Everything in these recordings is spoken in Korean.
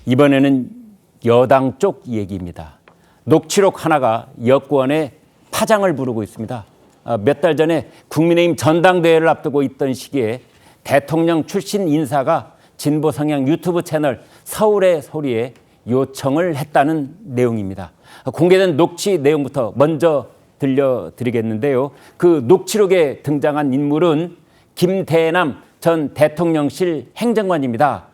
이번에는 여당 쪽 얘기입니다. 녹취록 하나가 여권에 파장을 부르고 있습니다. 몇 달 전에 국민의힘 전당대회를 앞두고 있던 시기에 대통령 출신 인사가 진보 성향 유튜브 채널 서울의 소리에 요청을 했다는 내용입니다. 공개된 녹취 내용부터 먼저 들려드리겠는데요. 그 녹취록에 등장한 인물은 김대남 전 대통령실 행정관입니다.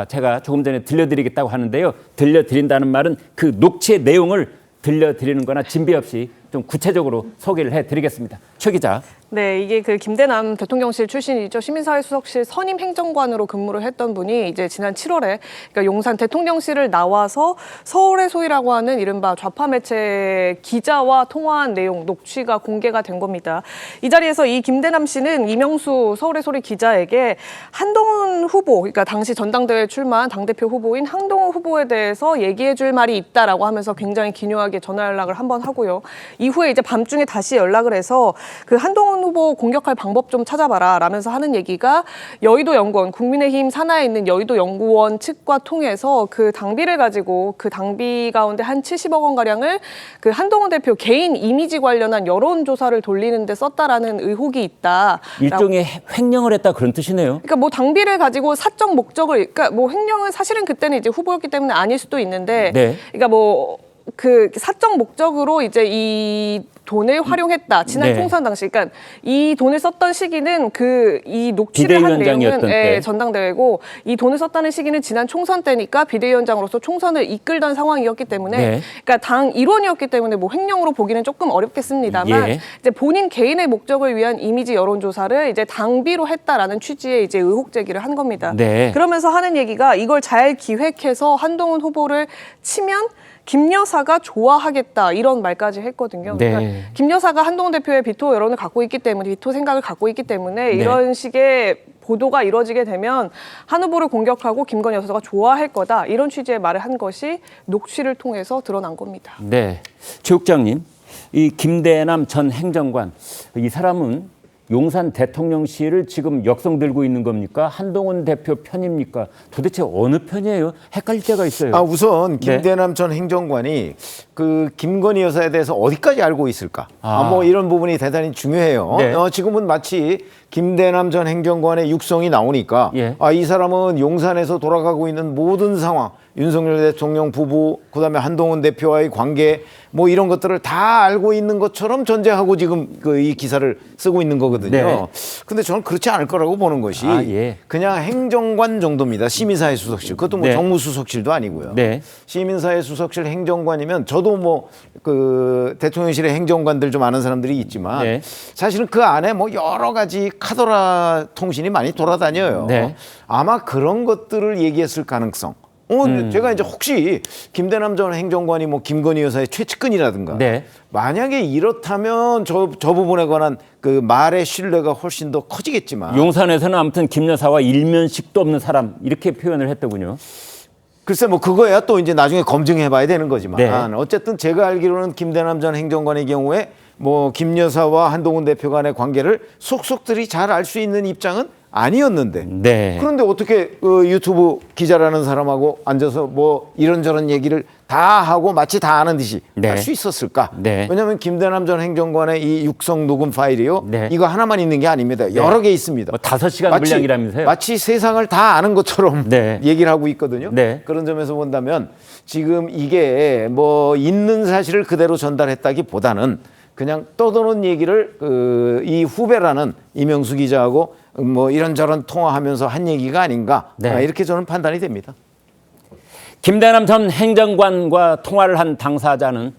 제가 조금 전에 들려드리겠다고 하는데요. 들려드린다는 말은 그 녹취의 내용을 들려드리는 거나 진비 없이 좀 구체적으로 소개를 해드리겠습니다. 최 기자. 네, 이게 그 김대남 대통령실 출신이죠. 시민사회수석실 선임 행정관으로 근무를 했던 분이 이제 지난 7월에 그러니까 용산 대통령실을 나와서 서울의 소리라고 하는 이른바 좌파 매체 기자와 통화한 내용 녹취가 공개가 된 겁니다. 이 자리에서 이 김대남 씨는 이명수 서울의 소리 기자에게 한동훈 후보, 그러니까 당시 전당대회 출마한 당대표 후보인 한동훈 후보에 대해서 얘기해 줄 말이 있다라고 하면서 굉장히 기묘하게 전화 연락을 한번 하고요. 이후에 이제 밤중에 다시 연락을 해서 그 한동훈 후보 공격할 방법 좀 찾아봐라 라면서 하는 얘기가 여의도 연구원, 국민의힘 산하에 있는 여의도 연구원 측과 통해서 그 당비를 가지고 그 당비 가운데 한 70억 원가량을 그 한동훈 대표 개인 이미지 관련한 여론조사를 돌리는 데 썼다라는 의혹이 있다. 일종의 횡령을 했다 그런 뜻이네요. 그러니까 뭐 당비를 가지고 사적 목적을, 그러니까 뭐 횡령은 사실은 그때는 이제 후보였기 때문에 아닐 수도 있는데, 네. 그러니까 뭐 그 사적 목적으로 이제 이 돈을 활용했다. 지난 네. 총선 당시, 그러니까 이 돈을 썼던 시기는 그 이 녹취를 한 내용은 전당대회고 이 돈을 썼다는 시기는 지난 총선 때니까 비대위원장으로서 총선을 이끌던 상황이었기 때문에, 네. 그러니까 당 일원이었기 때문에 뭐 횡령으로 보기는 조금 어렵겠습니다만, 예. 이제 본인 개인의 목적을 위한 이미지 여론조사를 이제 당비로 했다라는 취지의 이제 의혹 제기를 한 겁니다. 네. 그러면서 하는 얘기가 이걸 잘 기획해서 한동훈 후보를 치면 김 여사가 좋아하겠다 이런 말까지 했거든요. 네. 그러니까 김 여사가 한동훈 대표의 비토 여론을 갖고 있기 때문에, 비토 생각을 갖고 있기 때문에 네. 이런 식의 보도가 이루어지게 되면 한 후보를 공격하고 김건희 여사가 좋아할 거다 이런 취지의 말을 한 것이 녹취를 통해서 드러난 겁니다. 네, 최 국장님, 이 김대남 전 행정관 이 사람은 용산 대통령실을 지금 역성 들고 있는 겁니까? 한동훈 대표 편입니까? 도대체 어느 편이에요? 헷갈릴 때가 있어요. 우선 김대남 전 행정관이 그 김건희 여사에 대해서 어디까지 알고 있을까? 뭐 이런 부분이 대단히 중요해요. 네. 지금은 마치 김대남 전 행정관의 육성이 나오니까 예. 이 사람은 용산에서 돌아가고 있는 모든 상황, 윤석열 대통령 부부, 그다음에 한동훈 대표와의 관계 뭐 이런 것들을 다 알고 있는 것처럼 전제하고 지금 이 기사를 쓰고 있는 거거든요. 네. 근데 저는 그렇지 않을 거라고 보는 것이 예. 그냥 행정관 정도입니다. 시민사회 수석실. 그것도 뭐 네. 정무수석실도 아니고요. 네. 시민사회 수석실 행정관이면 저도 뭐 그 대통령실의 행정관들 좀 아는 사람들이 있지만 네. 사실은 그 안에 뭐 여러 가지 카더라 통신이 많이 돌아다녀요. 네. 아마 그런 것들을 얘기했을 가능성. 제가 이제 혹시 김대남 전 행정관이 뭐 김건희 여사의 최측근이라든가 네. 만약에 이렇다면 저 부분에 관한 그 말의 신뢰가 훨씬 더 커지겠지만 용산에서는 아무튼 김 여사와 일면식도 없는 사람 이렇게 표현을 했더군요. 글쎄 뭐 그거야 또 이제 나중에 검증해 봐야 되는 거지만 네. 어쨌든 제가 알기로는 김대남 전 행정관의 경우에 뭐 김 여사와 한동훈 대표 간의 관계를 속속들이 잘 알 수 있는 입장은 아니었는데 네. 그런데 어떻게 유튜브 기자라는 사람하고 앉아서 뭐 이런저런 얘기를 다 하고 마치 다 아는 듯이 네. 할 수 있었을까? 네. 왜냐하면 김대남 전 행정관의 이 육성 녹음 파일이요. 네. 이거 하나만 있는 게 아닙니다. 여러 개 있습니다. 뭐 5시간 분량이라면서요? 마치 세상을 다 아는 것처럼 네. 얘기를 하고 있거든요. 네. 그런 점에서 본다면 지금 이게 뭐 있는 사실을 그대로 전달했다기보다는 그냥 떠도는 얘기를 이 후배라는 이명수 기자하고 뭐 이런저런 통화하면서 한 얘기가 아닌가 네. 이렇게 저는 판단이 됩니다. 김대남 전 행정관과 통화를 한 당사자는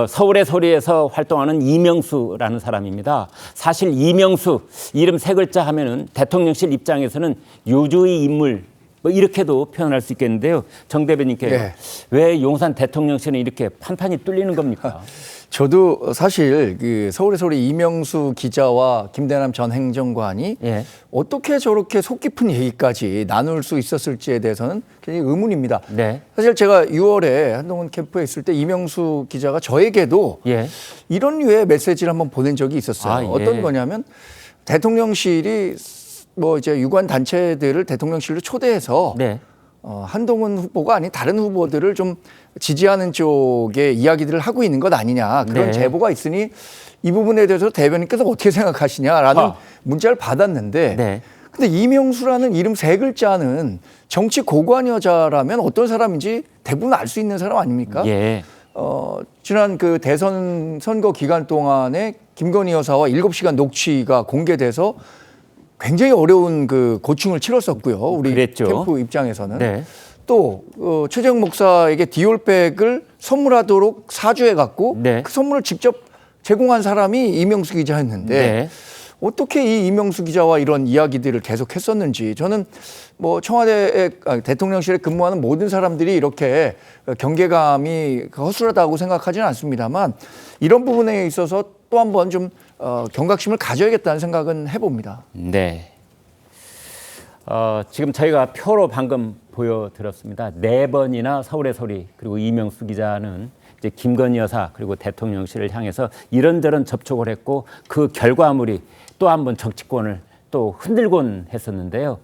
서울의 소리에서 활동하는 이명수라는 사람입니다. 사실 이명수 이름 세 글자 하면은 대통령실 입장에서는 요주의 인물 뭐 이렇게도 표현할 수 있겠는데요. 정 대변인께 네. 왜 용산 대통령실은 이렇게 판판이 뚫리는 겁니까? 저도 사실 그 서울의 소리 이명수 기자와 김대남 전 행정관이 예. 어떻게 저렇게 속 깊은 얘기까지 나눌 수 있었을지에 대해서는 굉장히 의문입니다. 네. 사실 제가 6월에 한동훈 캠프에 있을 때 이명수 기자가 저에게도 예. 이런 류의 메시지를 한번 보낸 적이 있었어요. 예. 어떤 거냐면 대통령실이 뭐 이제 유관 단체들을 대통령실로 초대해서 네. 한동훈 후보가 아닌 다른 후보들을 좀 지지하는 쪽의 이야기들을 하고 있는 것 아니냐 그런 네. 제보가 있으니 이 부분에 대해서 대변인께서 어떻게 생각하시냐라는 문자를 받았는데 네. 근데 이명수라는 이름 세 글자는 정치 고관 여자라면 어떤 사람인지 대부분 알 수 있는 사람 아닙니까? 예. 지난 그 대선 선거 기간 동안에 김건희 여사와 7시간 녹취가 공개돼서 굉장히 어려운 그 고충을 치렀었고요. 우리 그랬죠. 캠프 입장에서는. 네. 또 최재형 목사에게 디올백을 선물하도록 사주해 갖고 네. 그 선물을 직접 제공한 사람이 이명수 기자였는데 네. 어떻게 이 이명수 기자와 이런 이야기들을 계속했었는지 저는 뭐 청와대 대통령실에 근무하는 모든 사람들이 이렇게 경계감이 허술하다고 생각하지는 않습니다만 이런 부분에 있어서 또 한 번 좀 경각심을 가져야겠다는 생각은 해봅니다. 네. 지금 저희가 표로 방금 보여드렸습니다. 4번이나 서울의 소리 그리고 이명수 기자는 이제 김건희 여사 그리고 대통령실을 향해서 이런저런 접촉을 했고 그 결과물이 또 한 번 정치권을 또 흔들곤 했었는데요.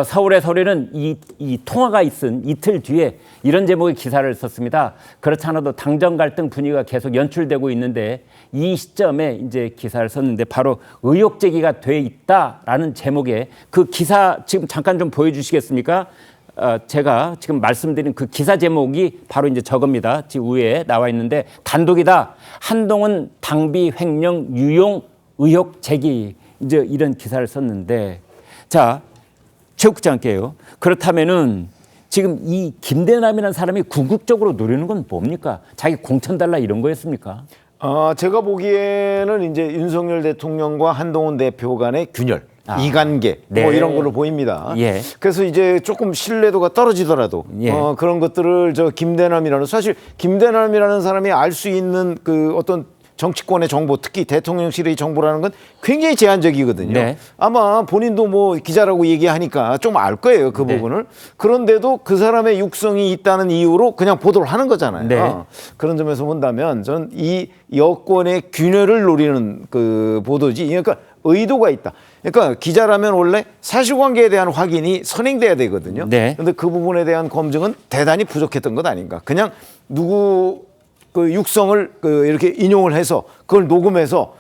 서울의 소리는 이 통화가 있은 이틀 뒤에 이런 제목의 기사를 썼습니다. 그렇지 않아도 당정 갈등 분위기가 계속 연출되고 있는데 이 시점에 이제 기사를 썼는데 바로 의혹 제기가 돼 있다라는 제목의 그 기사 지금 잠깐 좀 보여주시겠습니까? 제가 지금 말씀드린 그 기사 제목이 바로 이제 저겁니다. 지금 위에 나와 있는데 단독이다. 한동훈 당비 횡령 유용 의혹 제기 이제 이런 기사를 썼는데 자 최국장께요. 그렇다면은 지금 이 김대남이라는 사람이 궁극적으로 노리는 건 뭡니까? 자기 공천 달라 이런 거였습니까? 제가 보기에는 이제 윤석열 대통령과 한동훈 대표 간의 균열, 이관계 네. 뭐 이런 걸로 보입니다. 예. 그래서 이제 조금 신뢰도가 떨어지더라도 예. 그런 것들을 김대남이라는 사실 김대남이라는 사람이 알 수 있는 그 어떤 정치권의 정보, 특히 대통령실의 정보라는 건 굉장히 제한적이거든요. 네. 아마 본인도 뭐 기자라고 얘기하니까 좀 알 거예요, 그 네. 부분을. 그런데도 그 사람의 육성이 있다는 이유로 그냥 보도를 하는 거잖아요. 네. 그런 점에서 본다면 저는 이 여권의 균열을 노리는 그 보도지. 그러니까 의도가 있다. 그러니까 기자라면 원래 사실관계에 대한 확인이 선행돼야 되거든요. 네. 그런데 그 부분에 대한 검증은 대단히 부족했던 것 아닌가. 그냥 누구 그 육성을 이렇게 인용을 해서 그걸 녹음해서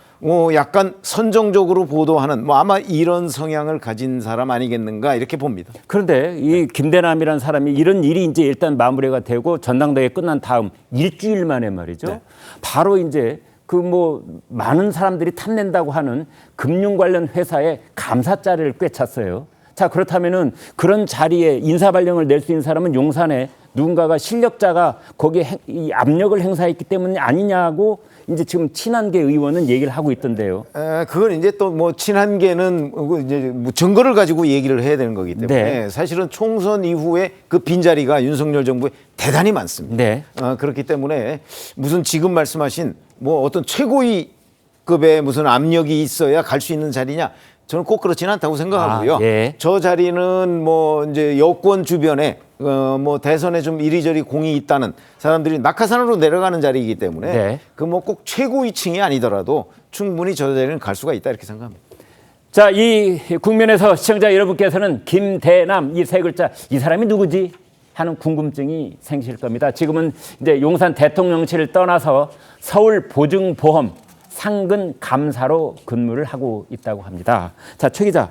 약간 선정적으로 보도하는 뭐 아마 이런 성향을 가진 사람 아니겠는가 이렇게 봅니다. 그런데 이 김대남이라는 사람이 이런 일이 이제 일단 마무리가 되고 전당대회 끝난 다음 일주일 만에 말이죠. 네. 바로 이제 그 뭐 많은 사람들이 탐낸다고 하는 금융 관련 회사에 감사 자리를 꿰찼어요. 자, 그렇다면은 그런 자리에 인사 발령을 낼 수 있는 사람은 용산에 누군가가 실력자가 거기에 이 압력을 행사했기 때문이 아니냐고 이제 지금 친한계 의원은 얘기를 하고 있던데요. 그건 이제 또 뭐 친한계는 이제 뭐 증거를 가지고 얘기를 해야 되는 거기 때문에 네. 사실은 총선 이후에 그 빈자리가 윤석열 정부에 대단히 많습니다. 네. 그렇기 때문에 무슨 지금 말씀하신 뭐 어떤 최고위급의 무슨 압력이 있어야 갈 수 있는 자리냐? 저는 꼭 그렇지는 않다고 생각하고요. 예. 저 자리는 뭐 이제 여권 주변에 뭐 대선에 좀 이리저리 공이 있다는 사람들이 낙하산으로 내려가는 자리이기 때문에 네. 그 뭐 꼭 최고위층이 아니더라도 충분히 저 자리는 갈 수가 있다 이렇게 생각합니다. 자, 이 국면에서 시청자 여러분께서는 김대남 이 세 글자 이 사람이 누구지 하는 궁금증이 생기실 겁니다. 지금은 이제 용산 대통령실을 떠나서 서울 보증보험 상근 감사로 근무를 하고 있다고 합니다. 자, 최 기자,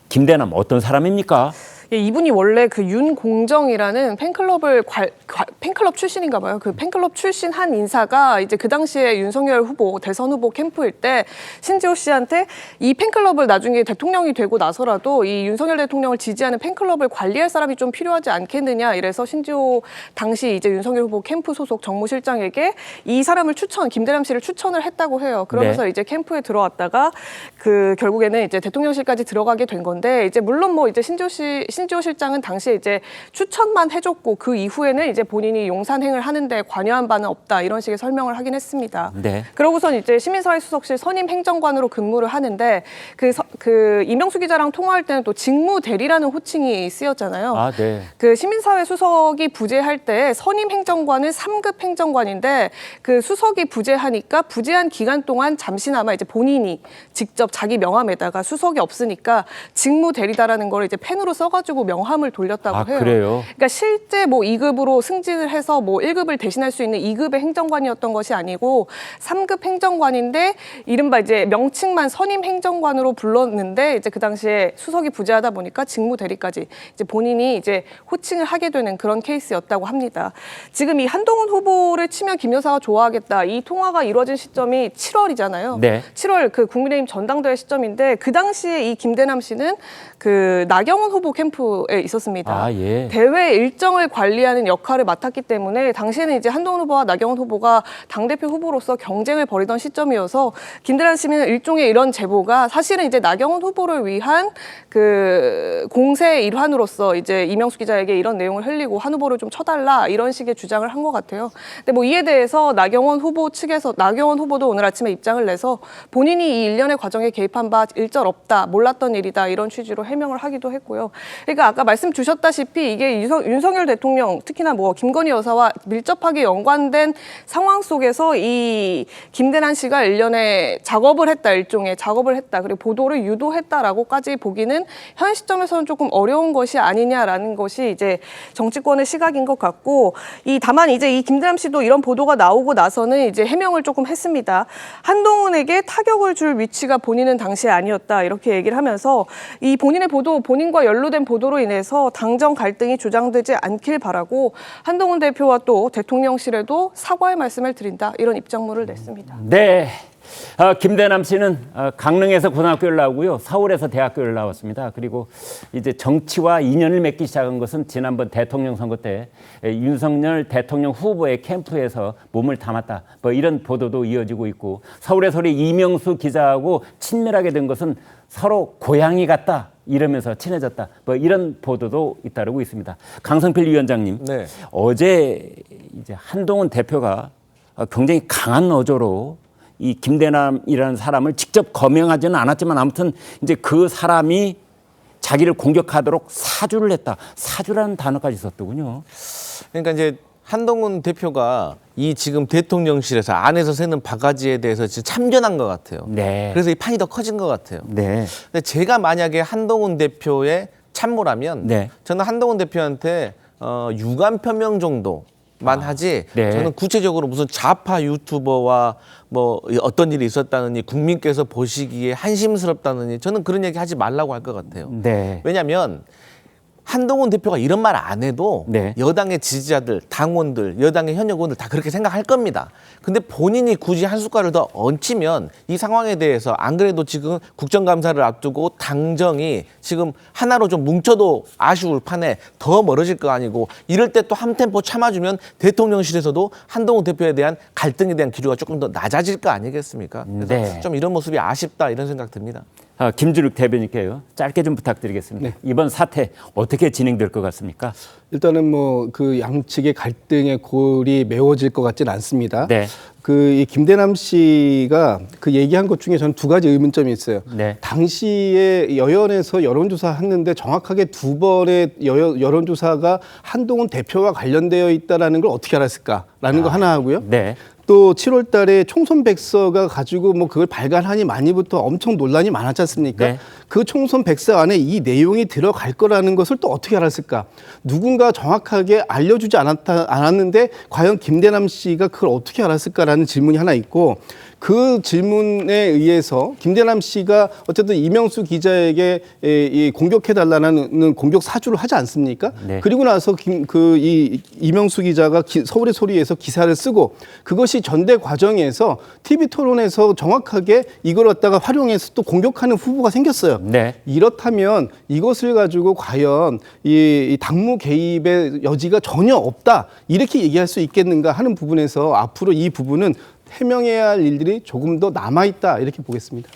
김대남 어떤 사람입니까? 예, 이분이 원래 그 윤공정이라는 팬클럽 출신인가 봐요. 그 팬클럽 출신 한 인사가 이제 그 당시에 윤석열 후보, 대선 후보 캠프일 때 신지호 씨한테 이 팬클럽을 나중에 대통령이 되고 나서라도 이 윤석열 대통령을 지지하는 팬클럽을 관리할 사람이 좀 필요하지 않겠느냐 이래서 신지호 당시 이제 윤석열 후보 캠프 소속 정무실장에게 이 사람을 김대남 씨를 추천을 했다고 해요. 그러면서 네. 이제 캠프에 들어왔다가 그 결국에는 이제 대통령실까지 들어가게 된 건데 이제 물론 뭐 이제 신지호 실장은 당시에 이제 추천만 해줬고 그 이후에는 이제 본인이 용산행을 하는데 관여한 바는 없다 이런 식의 설명을 하긴 했습니다. 네. 그러고선 이제 시민사회수석실 선임 행정관으로 근무를 하는데 그 이명수 기자랑 통화할 때는 또 직무 대리라는 호칭이 쓰였잖아요. 아, 네. 그 시민사회수석이 부재할 때 선임 행정관은 3급 행정관인데 그 수석이 부재하니까 부재한 기간 동안 잠시나마 이제 본인이 직접 자기 명함에다가 수석이 없으니까 직무 대리다라는 걸 이제 펜으로 써가지고 해가지고 명함을 돌렸다고 해요. 그래요? 그러니까 실제 뭐 2급으로 승진을 해서 뭐 1급을 대신할 수 있는 2급의 행정관이었던 것이 아니고 3급 행정관인데 이른바 이제 명칭만 선임 행정관으로 불렀는데 이제 그 당시에 수석이 부재하다 보니까 직무 대리까지 이제 본인이 이제 호칭을 하게 되는 그런 케이스였다고 합니다. 지금 이 한동훈 후보를 치면 김 여사가 좋아하겠다. 이 통화가 이루어진 시점이 7월이잖아요. 네. 7월 그 국민의힘 전당대회 시점인데 그 당시에 이 김대남 씨는 그 나경원 후보 캠프에 있었습니다. 예. 대회 일정을 관리하는 역할을 맡았기 때문에 당시에는 이제 한동훈 후보와 나경원 후보가 당대표 후보로서 경쟁을 벌이던 시점이어서 김대남 씨는 일종의 이런 제보가 사실은 이제 나경원 후보를 위한 그 공세의 일환으로서 이제 이명수 기자에게 이런 내용을 흘리고 한 후보를 좀 쳐달라 이런 식의 주장을 한 것 같아요. 근데 뭐 이에 대해서 나경원 후보 측에서 나경원 후보도 오늘 아침에 입장을 내서 본인이 이 일련의 과정에 개입한 바 일절 없다, 몰랐던 일이다 이런 취지로 해명을 하기도 했고요. 그러니까 아까 말씀 주셨다시피 이게 윤석열 대통령 특히나 뭐 김건희 여사와 밀접하게 연관된 상황 속에서 이 김대남 씨가 일련의 작업을 했다, 일종의 작업을 했다, 그리고 보도를 유도했다라고까지 보기는 현 시점에서는 조금 어려운 것이 아니냐라는 것이 이제 정치권의 시각인 것 같고, 다만 이제 이 김대남 씨도 이런 보도가 나오고 나서는 이제 해명을 조금 했습니다. 한동훈에게 타격을 줄 위치가 본인은 당시에 아니었다 이렇게 얘기를 하면서 이 본인의 보도, 본인과 연루된 보도로 인해서 당정 갈등이 조장되지 않길 바라고 한동훈 대표와 또 대통령실에도 사과의 말씀을 드린다 이런 입장문을 냈습니다. 네. 김대남 씨는 강릉에서 고등학교를 나오고요. 서울에서 대학교를 나왔습니다. 그리고 이제 정치와 인연을 맺기 시작한 것은 지난번 대통령 선거 때 윤석열 대통령 후보의 캠프에서 몸을 담았다. 뭐 이런 보도도 이어지고 있고, 서울에서 우리 이명수 기자하고 친밀하게 된 것은 서로 고향이 같다 이러면서 친해졌다. 뭐 이런 보도도 잇따르고 있습니다. 강성필 위원장님, 네. 어제 이제 한동훈 대표가 굉장히 강한 어조로 이 김대남이라는 사람을 직접 거명하지는 않았지만 아무튼 이제 그 사람이 자기를 공격하도록 사주를 했다. 사주라는 단어까지 썼더군요. 그러니까 이제 한동훈 대표가 이 지금 대통령실에서 안에서 새는 바가지에 대해서 지금 참견한 것 같아요. 네. 그래서 이 판이 더 커진 것 같아요. 네. 근데 제가 만약에 한동훈 대표의 참모라면 네. 저는 한동훈 대표한테 유감 표명 정도만 하지 네. 저는 구체적으로 무슨 좌파 유튜버와 뭐 어떤 일이 있었다느니 국민께서 보시기에 한심스럽다느니 저는 그런 얘기 하지 말라고 할 것 같아요. 네. 왜냐하면 한동훈 대표가 이런 말 안 해도 네. 여당의 지지자들, 당원들, 여당의 현역 의원들 다 그렇게 생각할 겁니다. 근데 본인이 굳이 한 숟갈을 더 얹히면 이 상황에 대해서 안 그래도 지금 국정감사를 앞두고 당정이 지금 하나로 좀 뭉쳐도 아쉬울 판에 더 멀어질 거 아니고, 이럴 때 또 한 템포 참아주면 대통령실에서도 한동훈 대표에 대한 갈등에 대한 기류가 조금 더 낮아질 거 아니겠습니까? 그래서 네. 좀 이런 모습이 아쉽다 이런 생각 듭니다. 김준욱 대변인께요. 짧게 좀 부탁드리겠습니다. 네. 이번 사태 어떻게 진행될 것 같습니까? 일단은 뭐 그 양측의 갈등의 골이 메워질 것 같지는 않습니다. 네. 이 김대남 씨가 그 얘기한 것 중에 저는 두 가지 의문점이 있어요. 네. 당시에 여연에서 여론조사 했는데 정확하게 두 번의 여론조사가 한동훈 대표와 관련되어 있다라는 걸 어떻게 알았을까라는 거 하나 하고요. 네. 또 7월 달에 총선 백서가 가지고 뭐 그걸 발간하니 많이부터 엄청 논란이 많았지 않습니까? 네. 그 총선 백서 안에 이 내용이 들어갈 거라는 것을 또 어떻게 알았을까? 누군가 정확하게 알려주지 않았는데 과연 김대남 씨가 그걸 어떻게 알았을까라는 질문이 하나 있고, 그 질문에 의해서 김대남 씨가 어쨌든 이명수 기자에게 공격해달라는 공격 사주를 하지 않습니까? 네. 그리고 나서 이명수 기자가 서울의 소리에서 기사를 쓰고, 그것이 전대 과정에서 TV 토론에서 정확하게 이걸 갖다가 활용해서 또 공격하는 후보가 생겼어요. 네. 이렇다면 이것을 가지고 과연 이 당무 개입의 여지가 전혀 없다 이렇게 얘기할 수 있겠는가 하는 부분에서 앞으로 이 부분은 해명해야 할 일들이 조금 더 남아있다 이렇게 보겠습니다.